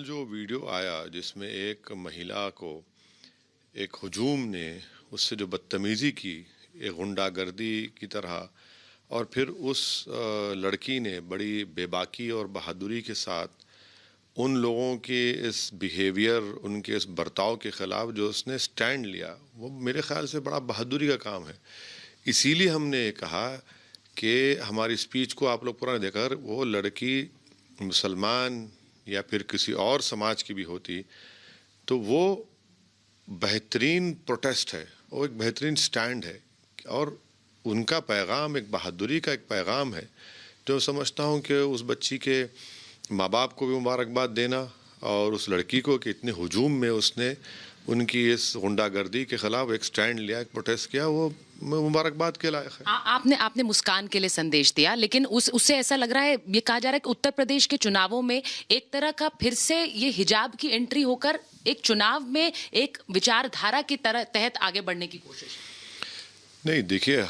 जो वीडियो आया जिसमें एक महिला को एक हुजूम ने उससे जो बदतमीज़ी की एक गुंडागर्दी की तरह, और फिर उस लड़की ने बड़ी बेबाकी और बहादुरी के साथ उन लोगों के इस बिहेवियर, उनके इस बर्ताव के ख़िलाफ़ जो उसने स्टैंड लिया, वो मेरे ख़्याल से बड़ा बहादुरी का काम है। इसीलिए हमने कहा कि हमारी स्पीच को आप लोग पूरा देखकर, वो लड़की मुसलमान या फिर किसी और समाज की भी होती तो वो बेहतरीन प्रोटेस्ट है, वो एक बेहतरीन स्टैंड है, और उनका पैगाम एक बहादुरी का एक पैगाम है जो समझता हूँ कि उस बच्ची के माँ बाप को भी मुबारकबाद देना, और उस लड़की को कि इतने हुजूम में उसने उनकी इस गुंडागर्दी के ख़िलाफ़ एक स्टैंड लिया, एक प्रोटेस्ट किया, वो मुबारकबाद के लायक है। आपने आपने मुस्कान के लिए संदेश दिया, लेकिन उससे ऐसा लग रहा है, ये कहा जा रहा है कि उत्तर प्रदेश के चुनावों में एक तरह का फिर से ये हिजाब की एंट्री होकर एक चुनाव में एक विचारधारा की तरह तहत आगे बढ़ने की कोशिश। नहीं, देखिए,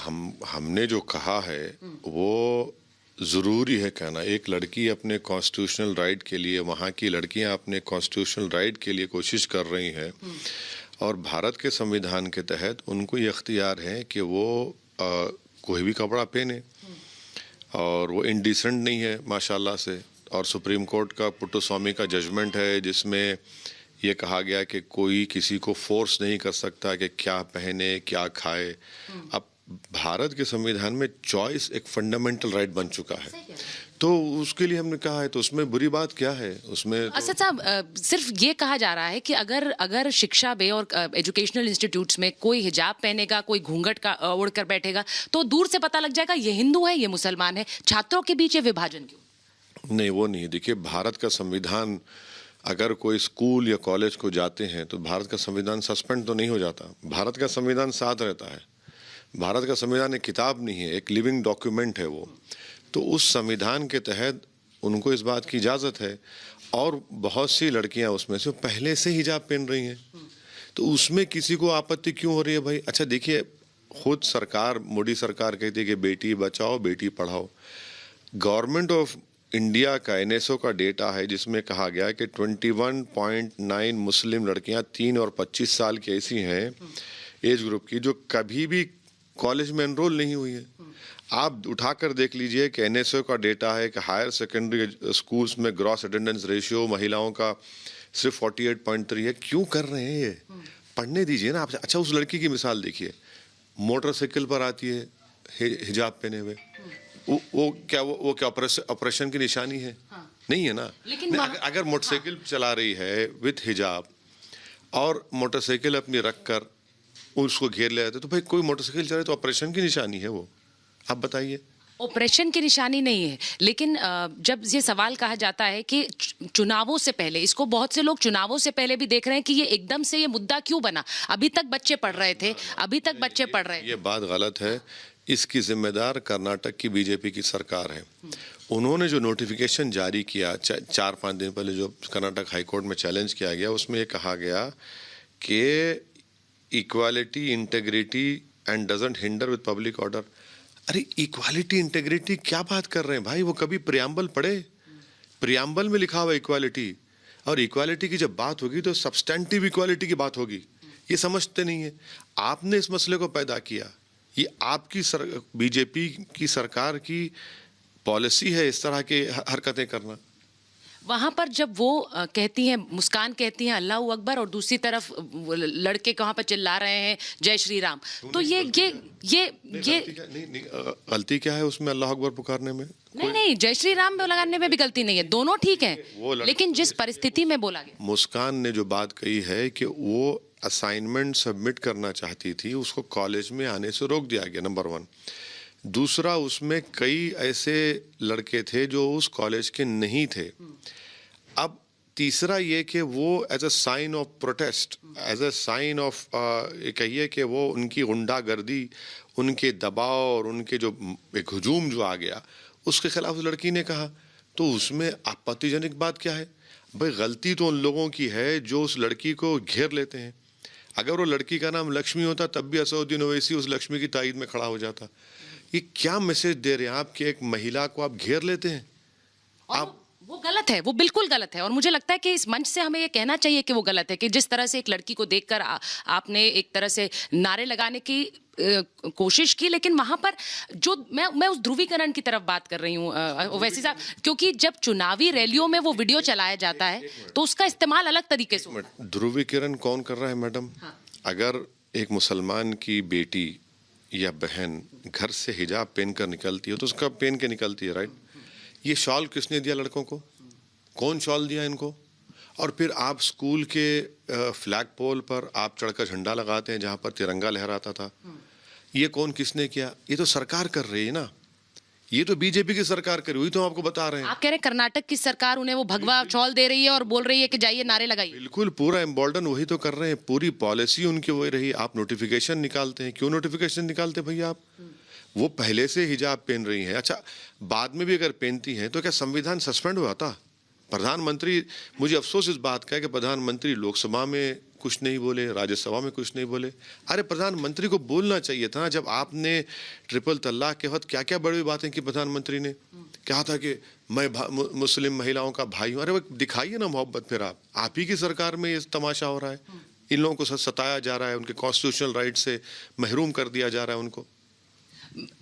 हमने जो कहा है वो ज़रूरी है कहना। एक लड़की अपने कॉन्स्टिट्यूशनल राइट के लिए, वहाँ की लड़कियाँ अपने कॉन्स्टिट्यूशनल राइट के लिए कोशिश कर रही हैं, और भारत के संविधान के तहत उनको ये अख्तियार है कि वो कोई भी कपड़ा पहने, और वो इंडिसेंट नहीं है माशाल्लाह से। और सुप्रीम कोर्ट का पुट्टुस्वामी का जजमेंट है जिसमें ये कहा गया कि कोई किसी को फोर्स नहीं कर सकता कि क्या पहने, क्या खाए। अब भारत के संविधान में चॉइस एक फंडामेंटल राइट बन चुका है, तो उसके लिए हमने कहा है, तो उसमें बुरी बात क्या है उसमें? असद साहब, सिर्फ ये कहा जा रहा है कि अगर शिक्षा में और एजुकेशनल इंस्टीट्यूट्स में कोई हिजाब पहनेगा, कोई घूंघट का ओढ़ कर बैठेगा, तो दूर से पता लग जाएगा ये हिंदू है, ये मुसलमान है। छात्रों के बीच ये विभाजन क्यों? नहीं, वो नहीं। देखिए, भारत का संविधान, अगर कोई स्कूल या कॉलेज को जाते हैं तो भारत का संविधान सस्पेंड तो नहीं हो जाता। भारत का संविधान साथ रहता है। भारत का संविधान एक किताब नहीं है, एक लिविंग डॉक्यूमेंट है वो। तो उस संविधान के तहत उनको इस बात की इजाज़त है, और बहुत सी लड़कियां उसमें से पहले से हिजाब पहन रही हैं, तो उसमें किसी को आपत्ति क्यों हो रही है भाई? अच्छा देखिए, खुद सरकार, मोदी सरकार कहती है कि Beti Bachao Beti Padhao. Government of India का एनएसओ का डेटा है जिसमें कहा गया कि 21.9 मुस्लिम लड़कियां 3 और 25 साल की ऐसी हैं एज ग्रुप की जो कभी भी कॉलेज में एनरोल नहीं हुई है। आप उठाकर देख लीजिए कि एनएसओ का डेटा है कि हायर सेकेंडरी स्कूल्स में ग्रॉस अटेंडेंस रेशियो महिलाओं का सिर्फ 48.3 है। क्यों कर रहे हैं ये? पढ़ने दीजिए ना आप। अच्छा, उस लड़की की मिसाल देखिए, मोटरसाइकिल पर आती है हिजाब पहने हुए, वो क्या ऑपरेशन की निशानी है? नहीं है ना। लेकिन अगर मोटरसाइकिल चला रही है विथ हिजाब और मोटरसाइकिल अपनी रखकर उसको घेर ले जाते, तो भाई कोई मोटरसाइकिल चला रहे तो ऑपरेशन की निशानी है वो? आप बताइए। ऑपरेशन की निशानी नहीं है, लेकिन जब ये सवाल कहा जाता है कि चुनावों से पहले, इसको बहुत से लोग चुनावों से पहले भी देख रहे हैं कि ये एकदम से ये मुद्दा क्यों बना। अभी तक बच्चे पढ़ रहे थे, अभी तक बच्चे पढ़ रहे थे। ये बात गलत है। इसकी जिम्मेदार कर्नाटक की बीजेपी की सरकार है। उन्होंने जो नोटिफिकेशन जारी किया 4-5 दिन पहले, जो कर्नाटक हाईकोर्ट में चैलेंज किया गया, उसमें ये कहा गया कि equality, integrity and doesn't hinder with public order. अरे इक्वालिटी, इंटेग्रिटी क्या बात कर रहे हैं भाई? वो कभी प्रियम्बल पढ़े? प्रियम्बल में लिखा हुआ इक्वालिटी, और इक्वालिटी की जब बात होगी तो सब्सटेंटिव इक्वालिटी की बात होगी। ये समझते नहीं है। आपने इस मसले को पैदा किया, ये आपकी बीजेपी की सरकार की पॉलिसी है इस तरह की हरकतें करना। वहां पर जब वो कहती हैं, मुस्कान कहती हैं अल्लाह अकबर, और दूसरी तरफ लड़के कहाँ पर चिल्ला रहे हैं जय श्री राम, तो ये गलती क्या है उसमें अल्लाह अकबर पुकारने में? नहीं, जय श्री राम लगाने में भी गलती नहीं है, दोनों ठीक है, लेकिन जिस परिस्थिति में बोला गया। मुस्कान ने जो बात कही है कि वो असाइनमेंट सबमिट करना चाहती थी, उसको कॉलेज में आने से रोक दिया गया, नंबर 1। दूसरा, उसमें कई ऐसे लड़के थे जो उस कॉलेज के नहीं थे। अब तीसरा ये कि वो as a sign of protest, as a sign of कहिए कि वो उनकी गुंडागर्दी, उनके दबाव और उनके जो एक हुजूम जो आ गया, उसके खिलाफ उस लड़की ने कहा, तो उसमें आपत्तिजनक बात क्या है भाई? गलती तो उन लोगों की है जो उस लड़की को घेर लेते हैं। अगर वो लड़की का नाम लक्ष्मी होता तब भी असदुद्दीन ओवैसी उस लक्ष्मी की ताईद में खड़ा हो जाता। ये क्या मैसेज दे रहे हैं आप कि एक महिला को आप घेर लेते हैं? आप वो गलत है, वो बिल्कुल गलत है और मुझे लगता है कि इस मंच से हमें ये कहना चाहिए कि वो गलत है कि जिस तरह से एक लड़की को देखकर आपने एक तरह से नारे लगाने की कोशिश की, लेकिन वहां पर जो मैं उस ध्रुवीकरण की तरफ बात कर रही हूँ ओवैसी साहब, क्योंकि जब चुनावी रैलियों में वो वीडियो चलाया जाता है तो उसका इस्तेमाल अलग तरीके से होता है। ध्रुवीकरण कौन कर रहा है मैडम? हाँ। अगर एक मुसलमान की बेटी या बहन घर से हिजाब पहन कर निकलती है तो उसका पहन के निकलती है, राइट? ये शॉल किसने दिया लड़कों को? कौन शॉल दिया इनको? और फिर आप स्कूल के फ्लैग पोल पर आप चढ़कर झंडा लगाते हैं जहां पर तिरंगा लहराता था। ये कौन किसने किया? ये तो सरकार कर रही है ना, ये तो बीजेपी की सरकार कर रही है, वही तो आपको बता रहे हैं। आप कह रहे हैं कर्नाटक की सरकार उन्हें वो भगवा शॉल दे रही है और बोल रही है कि जाइए नारे लगाइए। बिल्कुल, पूरा एम्बोल्डन वही तो कर रहे हैं, पूरी पॉलिसी उनकी वही रही। आप नोटिफिकेशन निकालते हैं, क्यों नोटिफिकेशन निकालते हैं भैया आप? वो पहले से हिजाब पहन रही हैं। अच्छा, बाद में भी अगर पहनती हैं तो क्या संविधान सस्पेंड हुआ था? प्रधानमंत्री, मुझे अफसोस इस बात का है कि प्रधानमंत्री लोकसभा में कुछ नहीं बोले, राज्यसभा में कुछ नहीं बोले। अरे प्रधानमंत्री को बोलना चाहिए था ना, जब आपने ट्रिपल तलाक के वक्त क्या क्या बड़ी बातें की प्रधानमंत्री ने। कहा था कि मैं मुस्लिम महिलाओं का भाई हूँ। अरे वो दिखाइए ना मोहब्बत। फिर आप ही की सरकार में ये तमाशा हो रहा है, इन लोगों को सताया जा रहा है, उनके कॉन्स्टिट्यूशनल राइट से महरूम कर दिया जा रहा है उनको।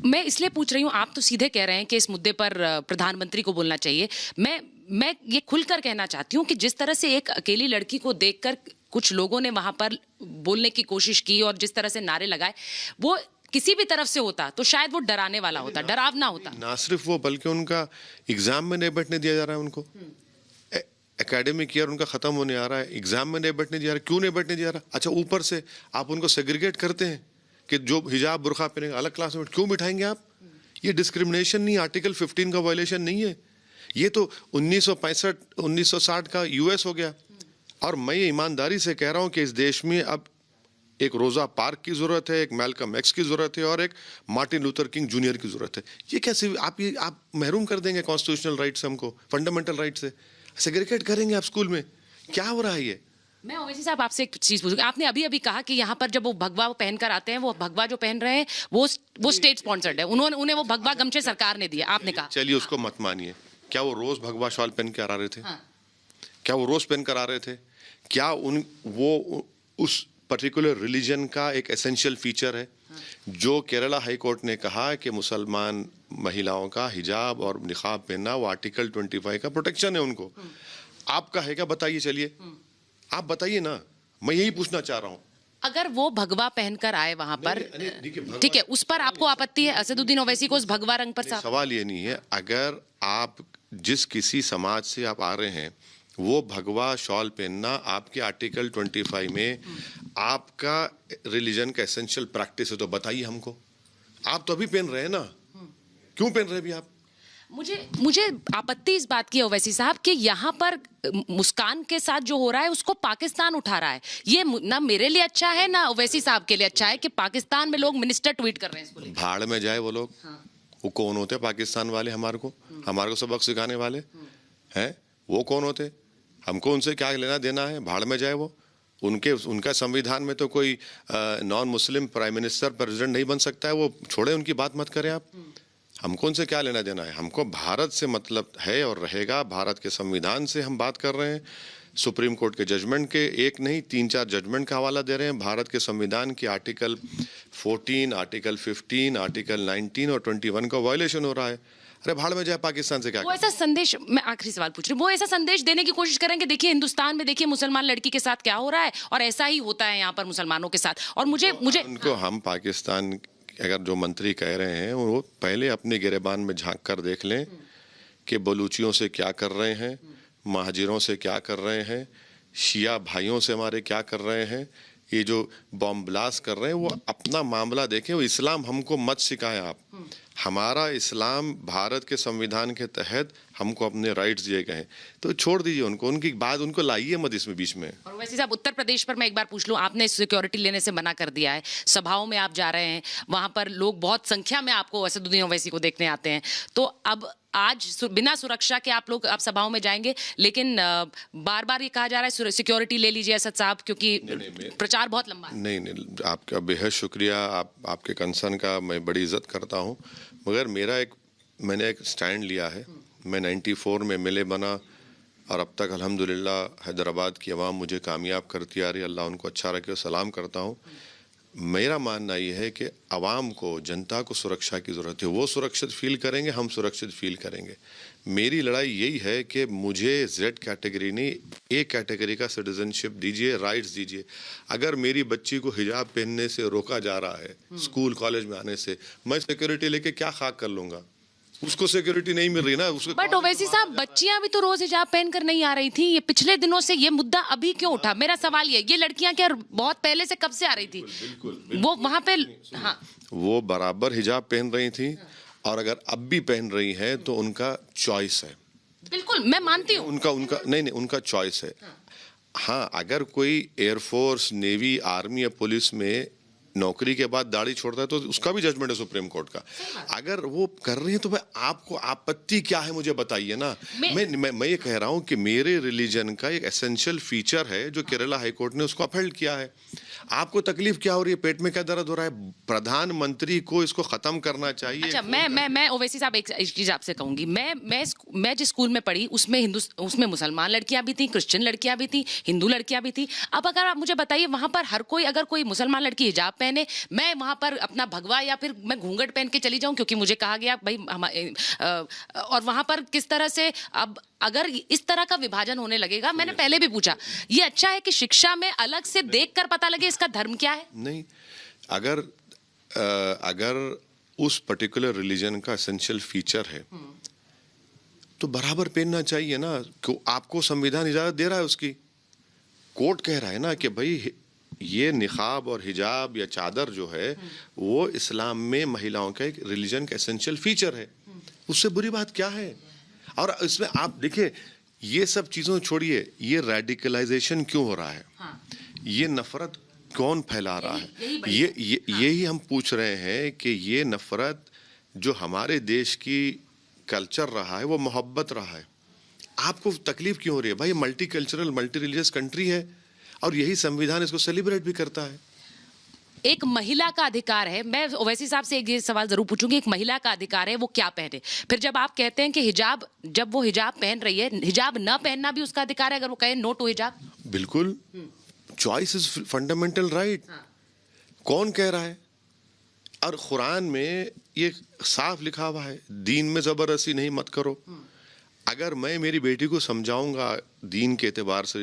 मैं इसलिए पूछ रही हूँ, आप तो सीधे कह रहे हैं कि इस मुद्दे पर प्रधानमंत्री को बोलना चाहिए। मैं ये खुलकर कहना चाहती हूँ कि जिस तरह से एक अकेली लड़की को देखकर कुछ लोगों ने वहां पर बोलने की कोशिश की और जिस तरह से नारे लगाए, वो किसी भी तरफ से होता तो शायद वो डराने वाला होता, डरावना होता। ना सिर्फ वो, बल्कि उनका एग्जाम में नहीं बैठने दिया जा रहा है उनको। एकेडमिक ईयर उनका खत्म होने आ रहा है, एग्जाम में नहीं बैठने दिया रहा। क्यों नहीं बैठने दिया रहा? अच्छा, ऊपर से आप उनको सेग्रीगेट करते हैं कि जो हिजाब बुर्खा पहनेगा अलग क्लास में क्यों बिठाएंगे आप? ये डिस्क्रिमिनेशन नहीं, आर्टिकल 15 का वायलेशन नहीं है। ये तो 1965 1960 का यूएस हो गया। और मैं ये ईमानदारी से कह रहा हूं कि इस देश में अब एक रोजा पार्क की जरूरत है, एक मैल्कम एक्स की जरूरत है और एक मार्टिन लूथर किंग जूनियर की जरूरत है। ये कैसे आप महरूम कर देंगे कॉन्स्टिट्यूशनल राइट से, हमको फंडामेंटल राइट से सेग्रीगेट करेंगे आप स्कूल में? क्या हो रहा है ये? मैं ओवैसी साहब आपसे एक चीज पूछूंगी। आपने अभी अभी कहा कि यहाँ पर जब वो भगवा पहनकर आते हैं, वो भगवा जो पहन रहे हैं वो स्टेट स्पॉन्सर्ड है, उन्हें वो भगवा गमछे सरकार ने दिया, आपने कहा। चलिए उसको मत मानिए। क्या वो रोज भगवा शॉल पहन कर आ रहे थे? हाँ। क्या वो रोज पहन कर आ रहे थे? क्या वो उस पर्टिकुलर रिलीजन का एक एसेंशियल फीचर है? जो केरला हाई कोर्ट ने कहा कि मुसलमान महिलाओं का हिजाब और निकाब पहनना वो आर्टिकल 25 का प्रोटेक्शन है उनको। आपका है क्या? बताइए, चलिए आप बताइए ना, मैं यही पूछना चाह रहा हूं। अगर वो भगवा पहनकर आए वहां पर, ठीक है, उस पर आपको आपत्ति है? असदुद्दीन ओवैसी को उस भगवा रंग पर सवाल ये नहीं है। अगर आप जिस किसी समाज से आप आ रहे हैं, वो भगवा शॉल पहनना आपके आर्टिकल 25 में आपका रिलीजन का एसेंशियल प्रैक्टिस है, तो बताइए हमको। आप तो अभी पहन रहे हैं ना, क्यों पहन रहे हैं अभी आप? मुझे आपत्ति इस बात की है ओवैसी साहब कि यहाँ पर मुस्कान के साथ जो हो रहा है उसको पाकिस्तान उठा रहा है। ये ना मेरे लिए अच्छा है ना ओवैसी साहब के लिए अच्छा है कि पाकिस्तान में लोग मिनिस्टर ट्वीट कर रहे हैं इसको लेकर। भाड़ में जाए वो लोग। हाँ। वो कौन होते पाकिस्तान वाले? हमारे को सबक सिखाने वाले हैं? वो कौन होते? हमको उनसे क्या लेना देना है? भाड़ में जाए वो। उनका संविधान में तो कोई non Muslim prime minister president नहीं बन सकता है। वो छोड़े, उनकी बात मत करें आप। हमको उनसे क्या लेना देना है? हमको भारत से मतलब है और रहेगा। भारत के संविधान से हम बात कर रहे हैं। सुप्रीम कोर्ट के जजमेंट के एक नहीं 3-4 जजमेंट का हवाला दे रहे हैं। भारत के संविधान की आर्टिकल 14, आर्टिकल 15, आर्टिकल 19 और 21 का वायलेशन हो रहा है। अरे भाड़ में जाए पाकिस्तान से क्या? वो ऐसा संदेश, मैं आखिरी सवाल पूछ रही हूँ, वो ऐसा संदेश देने की कोशिश करेंगे, देखिए हिंदुस्तान में देखिए मुसलमान लड़की के साथ क्या हो रहा है और ऐसा ही होता है यहाँ पर मुसलमानों के साथ। और मुझे उनको हम पाकिस्तान अगर जो मंत्री कह रहे हैं वो पहले अपने गिरेबान में झांक कर देख लें कि बलूचियों से क्या कर रहे हैं, महाजिरों से क्या कर रहे हैं, शिया भाइयों से हमारे क्या कर रहे हैं, ये जो बॉम्ब ब्लास्ट कर रहे हैं, वो अपना मामला देखें। वो इस्लाम हमको मत सिखाएं आप। हमारा इस्लाम भारत के संविधान के तहत हमको अपने राइट्स दिए गए हैं, तो छोड़ दीजिए उनको, उनकी बात उनको लाइए मत इसमें बीच में। और वैसे साहब उत्तर प्रदेश पर मैं एक बार पूछ लूं, आपने सिक्योरिटी लेने से मना कर दिया है, सभाओं में आप जा रहे हैं, वहां पर लोग बहुत संख्या में आपको असदुद्दीन ओवैसी को देखने आते हैं, तो अब आज बिना सुरक्षा के आप सभाओं में जाएंगे, लेकिन बार बार ये कहा जा रहा है सिक्योरिटी ले लीजिए असद साहब, क्योंकि प्रचार बहुत लंबा है। नहीं, आपका बेहद शुक्रिया, आपके कंसर्न का मैं बड़ी इज्जत करता हूँ, मगर मैंने एक स्टैंड लिया है। मैं 94 में एमएलए बना और अब तक अल्हम्दुलिल्लाह हैदराबाद की आवाम मुझे कामयाब करती आ रही है। अल्लाह उनको अच्छा रखे और सलाम करता हूँ। मेरा मानना ये है कि आवाम को, जनता को सुरक्षा की ज़रूरत है। वो सुरक्षित फील करेंगे, हम सुरक्षित फील करेंगे। मेरी लड़ाई यही है कि मुझे जेड कैटेगरी नहीं, ए कैटेगरी का सिटीजनशिप दीजिए, राइट्स दीजिए। अगर मेरी बच्ची को हिजाब पहनने से रोका जा रहा है स्कूल कॉलेज में आने से, मैं सिक्योरिटी लेके क्या खाक कर लूँगा? उसको सिक्योरिटी नहीं मिल रही ना उसको। बट ओवैसी साहब, बच्चियां भी तो रोज हिजाब पहनकर नहीं आ रही थी। ये पिछले दिनों से ये मुद्दा अभी क्यों उठा? मेरा सवाल ये लड़कियां क्या बहुत पहले से कब से आ रही थी? बिल्कुल। वो वहां पे, हाँ, वो बराबर हिजाब पहन रही थी और अगर अब भी पहन रही है तो उनका चॉइस है। बिल्कुल मैं मानती हूँ। उनका नहीं, उनका चॉइस है। हाँ, अगर कोई एयरफोर्स, नेवी, आर्मी या पुलिस में नौकरी के बाद दाढ़ी छोड़ता है तो उसका भी जजमेंट है सुप्रीम कोर्ट का। अगर वो कर रही है तो भाई आपको आपत्ति क्या है मुझे बताइए ना। मैं ये कह रहा हूँ कि मेरे रिलीजन का एक एसेंशियल फीचर है जो केरला हाई कोर्ट ने उसको अपहेल्ड किया है। आपको तकलीफ क्या हो रही है? पेट में क्या दर्द हो रहा है? प्रधानमंत्री को इसको खत्म करना चाहिए। अच्छा, मैं ओवैसी साहब एक चीज आपसे कहूंगी। मैं जिस स्कूल में पढ़ी उसमें मुसलमान लड़कियां भी थी, क्रिश्चियन लड़कियां भी थी, हिंदू लड़कियां भी थी। अब अगर आप मुझे बताइए, वहां पर हर कोई, अगर कोई मुसलमान लड़की हिजाब पहने, मैं वहां पर अपना भगवा या फिर मैं घूंघट पहन के चली जाऊं क्योंकि मुझे कहा गया भाई और वहां पर किस तरह से, अब अगर इस तरह का विभाजन होने लगेगा, मैंने पहले भी पूछा, ये अच्छा है कि शिक्षा में अलग से देखकर पता लगे इसका धर्म क्या है? नहीं, अगर उस पर्टिकुलर रिलीजन का एसेंशियल फीचर है तो बराबर पहनना चाहिए ना। क्यों? आपको संविधान इजाजत दे रहा है उसकी। कोर्ट कह रहा है ना कि भाई ये निकाब और हिजाब या चादर जो है वो इस्लाम में महिलाओं का एक रिलीजन का एसेंशियल फीचर है। उससे बुरी बात क्या है? और इसमें आप देखिए, ये सब चीजों छोड़िए, ये रेडिकलाइजेशन क्यों हो रहा है? ये नफरत कौन फैला रहा है? यही हम पूछ रहे हैं कि ये नफरत जो हमारे देश की कल्चर रहा है वो मोहब्बत रहा है। आपको तकलीफ क्यों हो रही है? भाई multi cultural, multi religious country है और यही संविधान इसको सेलिब्रेट भी करता है। एक महिला का अधिकार है। मैं ओवैसी साहब से एक ये सवाल जरूर पूछूंगी, एक महिला का अधिकार है, वो क्या पहने? फिर जब आप कहते हैं कि हिजाब, जब वो हिजाब पहन रही है, हिजाब न पहनना भी उसका अधिकार है अगर वो कहे नो टू हिजाब? बिल्कुल, चॉइस इज फंडामेंटल राइट। कौन कह रहा है? और कुरान में ये साफ लिखा हुआ है, दीन में जबरदस्ती नहीं मत करो। अगर मैं मेरी बेटी को समझाऊंगा दीन के एतबार से,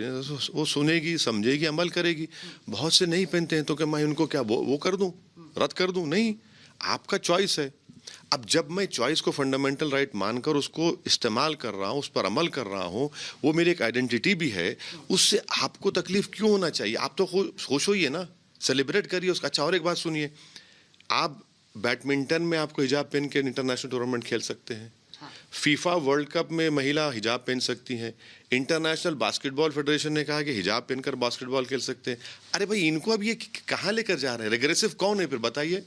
वो सुनेगी, समझेगी, अमल करेगी। बहुत से नहीं पहनते हैं तो क्या मैं उनको क्या वो कर दूं, रद्द कर दूं? नहीं, आपका चॉइस है। अब जब मैं चॉइस को फंडामेंटल राइट मानकर उसको इस्तेमाल कर रहा हूँ, उस पर अमल कर रहा हूँ, वो मेरी एक आइडेंटिटी भी है, उससे आपको तकलीफ क्यों होना चाहिए? आप तो खुश होइए ना, सेलिब्रेट करिए उसका। अच्छा, और एक बात सुनिए, आप बैडमिंटन में आपको हिजाब पहन के इंटरनेशनल टूर्नामेंट खेल सकते हैं। फीफा वर्ल्ड कप में महिला हिजाब पहन सकती हैं। इंटरनेशनल बास्केटबॉल फेडरेशन ने कहा कि हिजाब पहनकर बास्केटबॉल खेल सकते हैं। अरे भाई, इनको अब ये कहाँ लेकर जा रहे हैं? रेग्रेसिव कौन है फिर बताइए?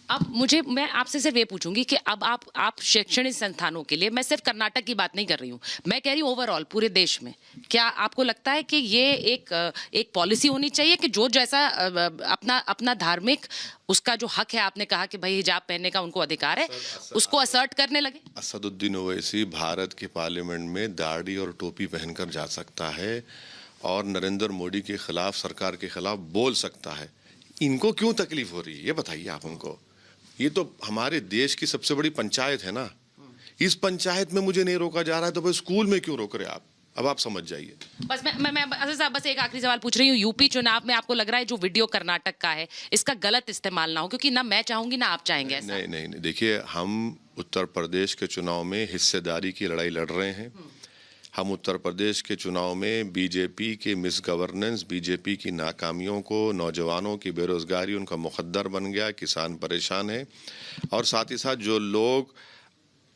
अब मैं आपसे सिर्फ ये पूछूंगी कि अब आप शैक्षणिक संस्थानों के लिए, मैं सिर्फ कर्नाटक की बात नहीं कर रही हूँ, मैं कह रही हूँ ओवरऑल पूरे देश में, क्या आपको लगता है कि ये एक पॉलिसी होनी चाहिए कि जो जैसा अपना धार्मिक उसका जो हक है, आपने कहा कि भाई हिजाब पहनने का उनको अधिकार है, उसको असर्ट करने लगे? असदुद्दीन ओवैसी भारत के पार्लियामेंट में दाढ़ी और टोपी पहनकर जा सकता है और नरेंद्र मोदी के खिलाफ, सरकार के खिलाफ बोल सकता है। इनको क्यों तकलीफ हो रही है ये बताइए आप उनको। ये तो हमारे देश की सबसे बड़ी पंचायत है ना। इस पंचायत में मुझे नहीं रोका जा रहा है तो भाई स्कूल में क्यों रोक रहे आप? अब आप समझ जाइए। बस मैं असद साहब, बस एक आखिरी सवाल पूछ रही हूँ। यूपी चुनाव में आपको लग रहा है जो वीडियो कर्नाटक का है इसका गलत इस्तेमाल ना हो? क्योंकि ना मैं चाहूंगी ना आप चाहेंगे ऐसा। नहीं, देखिए, हम उत्तर प्रदेश के चुनाव में हिस्सेदारी की लड़ाई लड़ रहे हैं। हम उत्तर प्रदेश के चुनाव में बीजेपी के मिस गवर्नेंस, बीजेपी की नाकामियों को, नौजवानों की बेरोजगारी उनका मुकद्दर बन गया, किसान परेशान है, और साथ ही साथ जो लोग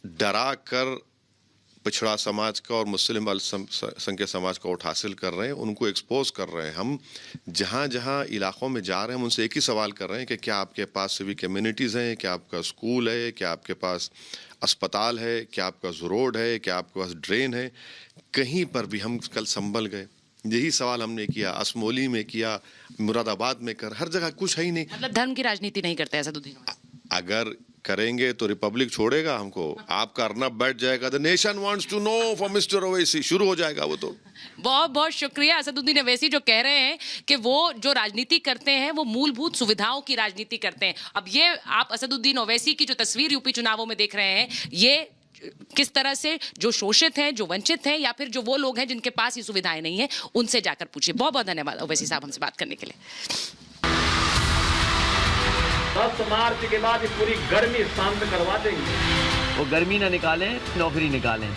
डरा कर पिछड़ा समाज का और मुस्लिम अल्पसंख्यक समाज का वोट हासिल कर रहे हैं, उनको एक्सपोज कर रहे हैं। हम जहाँ जहाँ इलाकों में जा रहे हैं हम उनसे एक ही सवाल कर रहे हैं कि क्या आपके पास सिविक कम्युनिटीज़ हैं, क्या आपका स्कूल है, क्या आपके पास अस्पताल है, क्या आपका रोड है, क्या आपके पास ड्रेन है? कहीं पर भी हम कल संभल गए। यही सवाल हमने किया, असमोली में किया, मुरादाबाद में कर, हर जगह कुछ है ही नहीं। मतलब धर्म की राजनीति नहीं करते असदुद्दीन? अगर करेंगे तो रिपब्लिक छोड़ेगा हमको? आपका अर्नब बैठ जाएगा, the nation wants to know from mister Owaisi, शुरू हो जाएगा वो तो। बहुत बहुत शुक्रिया असदुद्दीन अवैसी, जो कह रहे हैं कि वो जो राजनीति करते हैं वो मूलभूत सुविधाओं की राजनीति करते हैं। अब ये आप असदुद्दीन ओवैसी की जो तस्वीर यूपी चुनावों में देख रहे हैं, ये किस तरह से जो शोषित हैं, जो वंचित हैं, या फिर जो वो लोग हैं जिनके पास ये सुविधाएं नहीं है, उनसे जाकर पूछिए। बहुत बहुत धन्यवाद ओवैसी साहब हमसे बात करने के लिए। 10 मार्च के बाद ये पूरी गर्मी शांत करवा देंगे। वो गर्मी ना निकालें, नौकरी निकालें।